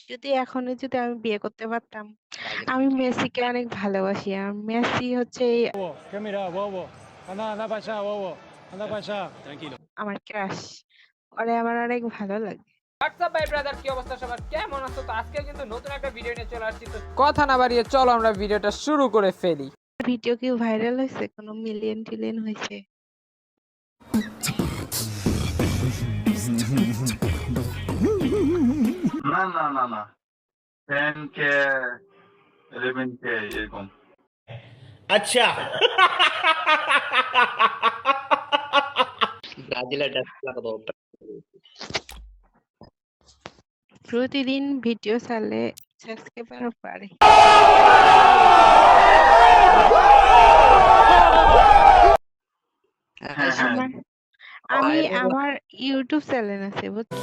যদি আমি বিয়ে করতে পারতাম, আমি মেসিকে অনেক ভালোবাসি। আর মেসি হচ্ছে ¿Qué mira, bobo? Anda, anda para allá, bobo. Anda para allá. Tranquilo. আমার ক্রাশ। ওরে আমার অনেক ভালো লাগে। হোয়াটসঅ্যাপ ভাই ব্রাদার, কি অবস্থা সবার, কেমন আছো? তো আজকে কিন্তু নতুন একটা ভিডিও নিয়ে চলে আসছি। তো কথা না বাড়িয়ে চলো আমরা ভিডিওটা শুরু করে ফেলি। ভিডিও কি ভাইরাল হয়েছে? কোনো মিলিয়ন টিলিয়ন হয়েছে? না, না, না, না। 10K, 11K এরকম। अच्छा ব্রাজিলের ড্রেস লাগাবো। প্রতিদিন ভিডিও ছাড়লে সাবস্ক্রাইবার বাড়ে। হ্যাঁ, হ্যাঁ। আমার আমি আমার ইউটিউব চ্যানেল আছে বুঝছো?